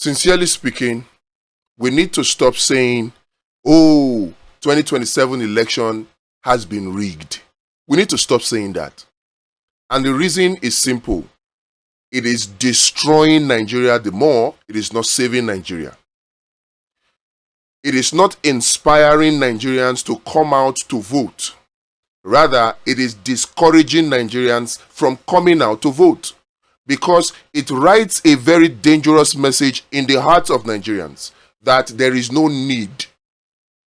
Sincerely speaking, we need to stop saying, oh, 2027 election has been rigged. We need to stop saying that. And the reason is simple. It is destroying Nigeria the more, it is not saving Nigeria. It is not inspiring Nigerians to come out to vote. Rather, it is discouraging Nigerians from coming out to vote because it writes a very dangerous message in the hearts of Nigerians that there is no need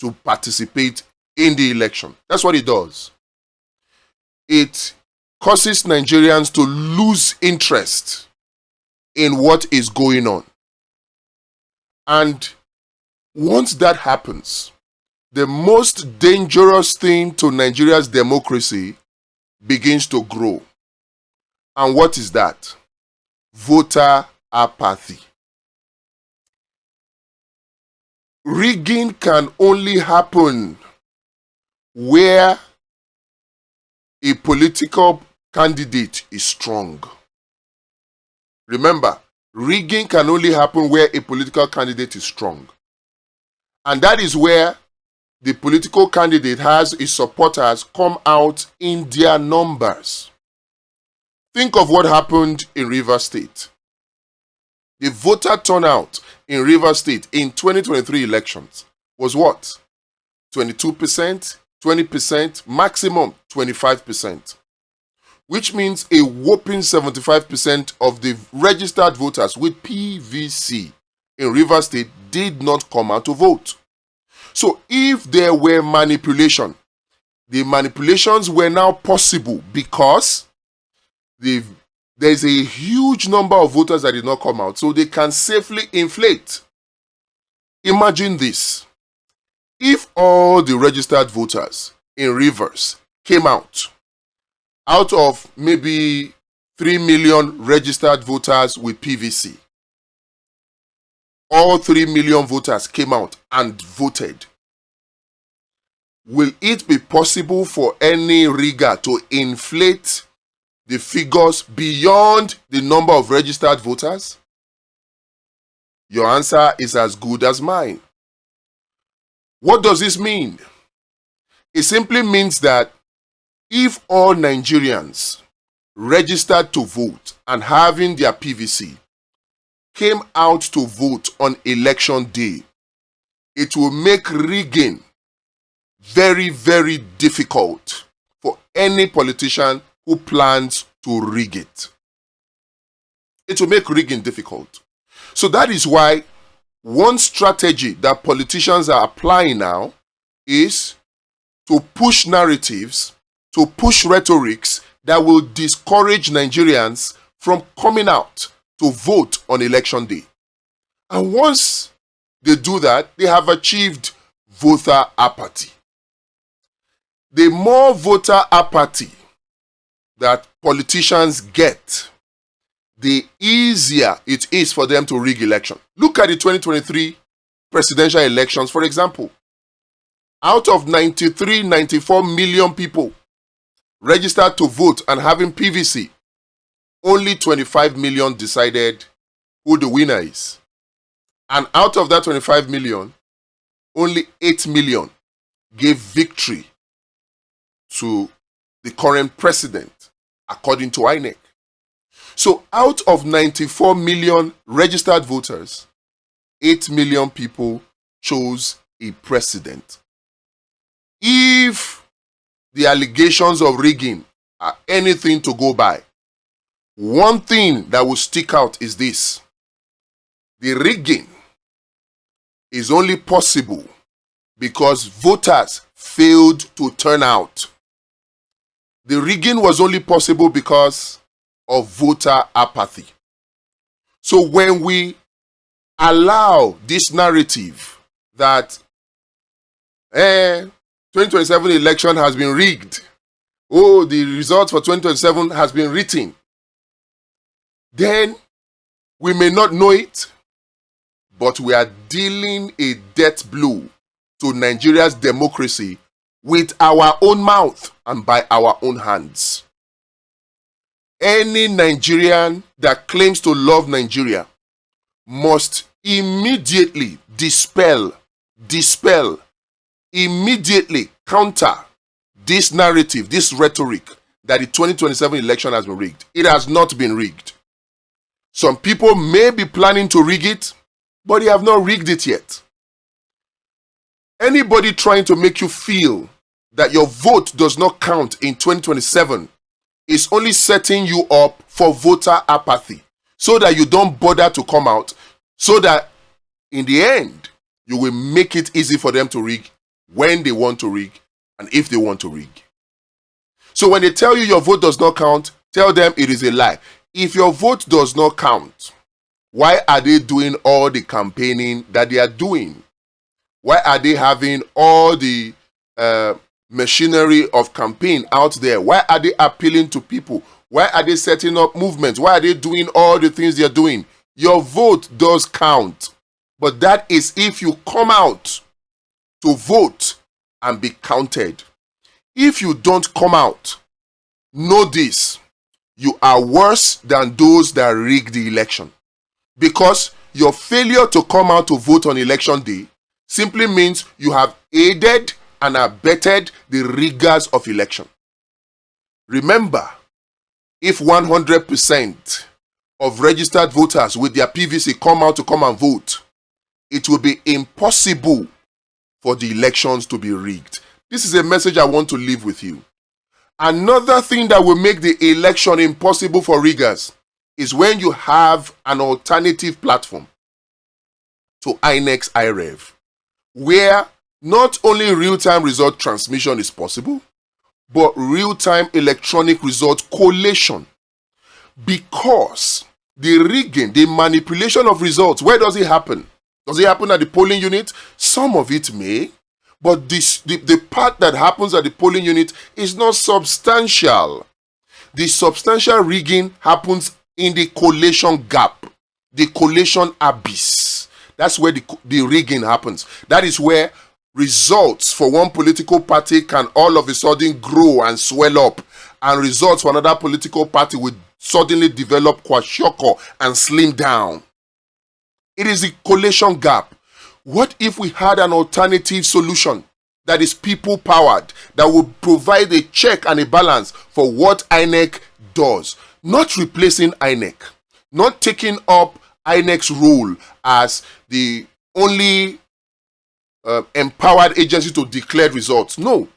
to participate in the election. That's what it does. It causes Nigerians to lose interest in what is going on. And once that happens, the most dangerous thing to Nigeria's democracy begins to grow. And what is that? Voter apathy. Rigging can only happen where a political candidate is strong. Remember, rigging can only happen where a political candidate is strong. And that is where the political candidate has his supporters come out in their numbers. Think of what happened in Rivers State. The voter turnout in Rivers State in 2023 elections was what? 22%, 20%, maximum 25%. Which means a whopping 75% of the registered voters with PVC in Rivers State did not come out to vote. So if there were manipulation, the manipulations were now possible because there's a huge number of voters that did not come out, so they can safely inflate. Imagine this. If all the registered voters in Rivers came out of maybe 3 million registered voters with PVC, all 3 million voters came out and voted, will it be possible for any rigger to inflate the figures beyond the number of registered voters? Your answer is as good as mine. What does this mean? It simply means that if all Nigerians registered to vote and having their PVC came out to vote on election day, it will make rigging very, very difficult for any politician who plans to rig it. It will make rigging difficult. So that is why one strategy that politicians are applying now is to push narratives, to push rhetorics that will discourage Nigerians from coming out to vote on election day. And once they do that, they have achieved voter apathy. The more voter apathy that politicians get, the easier it is for them to rig election. Look at the 2023 presidential elections, for example. Out of 94 million people registered to vote and having PVC, only 25 million decided who the winner is. And out of that 25 million, only 8 million gave victory to the current president, according to INEC. So out of 94 million registered voters, 8 million people chose a president. If the allegations of rigging are anything to go by, one thing that will stick out is this. The rigging is only possible because voters failed to turn out. The rigging was only possible because of voter apathy. So when we allow this narrative that 2027 election has been rigged, oh, the results for 2027 has been written, then we may not know it, but we are dealing a death blow to Nigeria's democracy with our own mouth and by our own hands. Any Nigerian that claims to love Nigeria must immediately dispel, immediately counter this narrative, this rhetoric that the 2027 election has been rigged. It has not been rigged. Some people may be planning to rig it, but they have not rigged it yet. Anybody trying to make you feel that your vote does not count in 2027 is only setting you up for voter apathy, so that you don't bother to come out, so that in the end, you will make it easy for them to rig when they want to rig and if they want to rig. So when they tell you your vote does not count, tell them it is a lie. If your vote does not count, why are they doing all the campaigning that they are doing? Why are they having all the machinery of campaign out there? Why are they appealing to people? Why are they setting up movements? Why are they doing all the things they're doing? Your vote does count. But that is if you come out to vote and be counted. If you don't come out, know this: you are worse than those that rigged the election. Because your failure to come out to vote on election day simply means you have aided and abetted the riggers of election. Remember, if 100% of registered voters with their PVC come out to come and vote, it will be impossible for the elections to be rigged. This is a message I want to leave with you. Another thing that will make the election impossible for riggers is when you have an alternative platform to INEC's IREV, where not only real-time result transmission is possible, but real-time electronic result collation. Because the rigging, the manipulation of results, where does it happen? Does it happen at the polling unit? Some of it may, but the part that happens at the polling unit is not substantial. The substantial rigging happens in the collation gap, the collation abyss. That's where the rigging happens. That is where results for one political party can all of a sudden grow and swell up, and results for another political party will suddenly develop kwashiorkor and slim down. It is the collation gap. What if we had an alternative solution that is people-powered, that would provide a check and a balance for what INEC does? Not replacing INEC, not taking up INEC's role as the only empowered agency to declare results. No,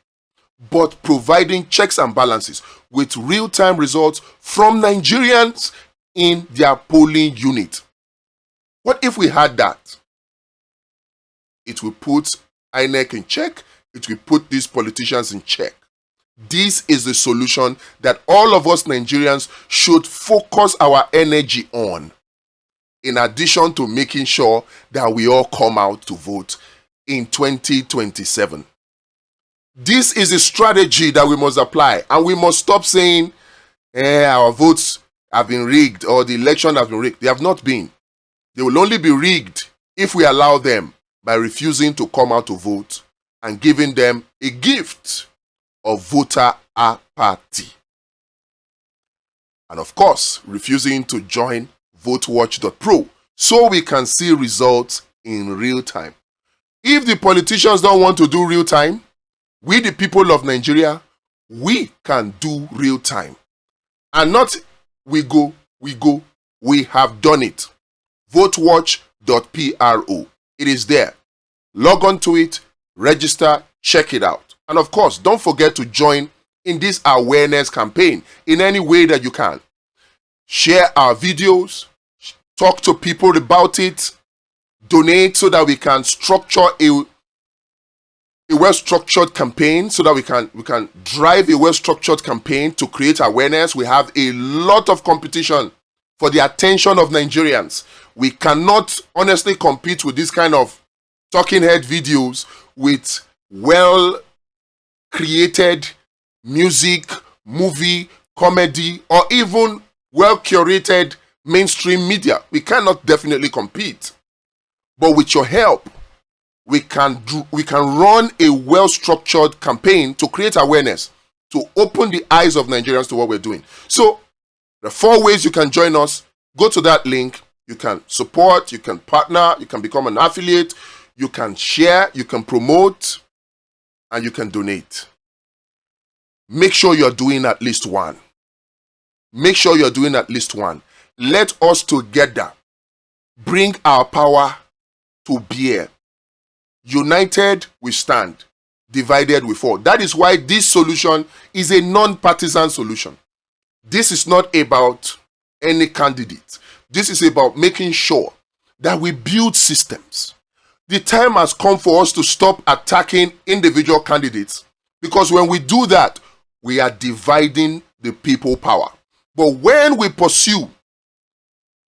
but providing checks and balances with real-time results from Nigerians in their polling unit. What if we had that? It will put INEC in check. It will put these politicians in check. This is the solution that all of us Nigerians should focus our energy on, in addition to making sure that we all come out to vote in 2027. This is a strategy that we must apply, and we must stop saying, our votes have been rigged or the election has been rigged. They have not been. They will only be rigged if we allow them by refusing to come out to vote and giving them a gift of voter apathy. And of course, refusing to join votewatch.pro so we can see results in real time. If the politicians don't want to do real time, we the people of Nigeria, we can do real time. And not we have done it. Votewatch.pro. It is there. Log on to it, register, check it out. And of course, don't forget to join in this awareness campaign in any way that you can. Share our videos, talk to people about it, donate so that we can structure a well-structured campaign, so that we can drive a well-structured campaign to create awareness. We have a lot of competition for the attention of Nigerians. We cannot honestly compete with this kind of talking head videos with well-created music, movie, comedy, or even well-curated mainstream media. We cannot definitely compete. But with your help, we can run a well-structured campaign to create awareness, to open the eyes of Nigerians to what we're doing. So, there are 4 ways you can join us. Go to that link, You can support, you can partner, you can become an affiliate, you can share, you can promote, and you can donate. Make sure you're doing at least one. Make sure you're doing at least one. Let us together bring our power to bear. United we stand, divided we fall. That is why this solution is a non-partisan solution. This is not about any candidate. This is about making sure that we build systems. The time has come for us to stop attacking individual candidates, because when we do that, we are dividing the people power. But when we pursue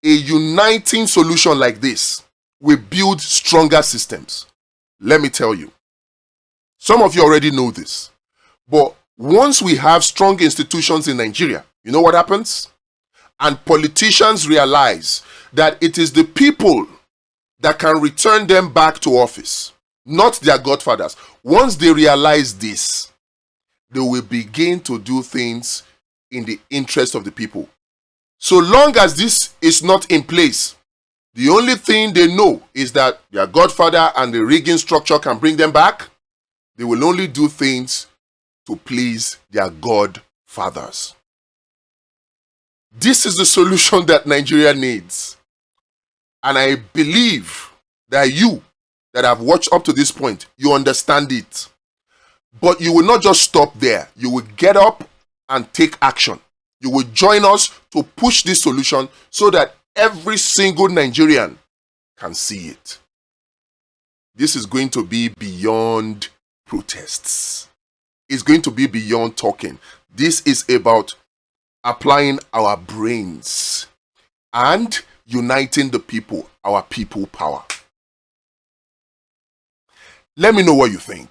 a uniting solution like this, we build stronger systems. Let me tell you, some of you already know this, but once we have strong institutions in Nigeria, you know what happens? And politicians realize that it is the people that can return them back to office, not their godfathers. Once they realize this, they will begin to do things in the interest of the people. So long as this is not in place, the only thing they know is that their godfather and the rigging structure can bring them back. They will only do things to please their godfathers. This is the solution that Nigeria needs. And I believe that you that have watched up to this point, you understand it. But you will not just stop there. You will get up and take action. You will join us to push this solution so that every single Nigerian can see it. This is going to be beyond protests. It's going to be beyond talking. This is about applying our brains and uniting the people, our people power. Let me know what you think.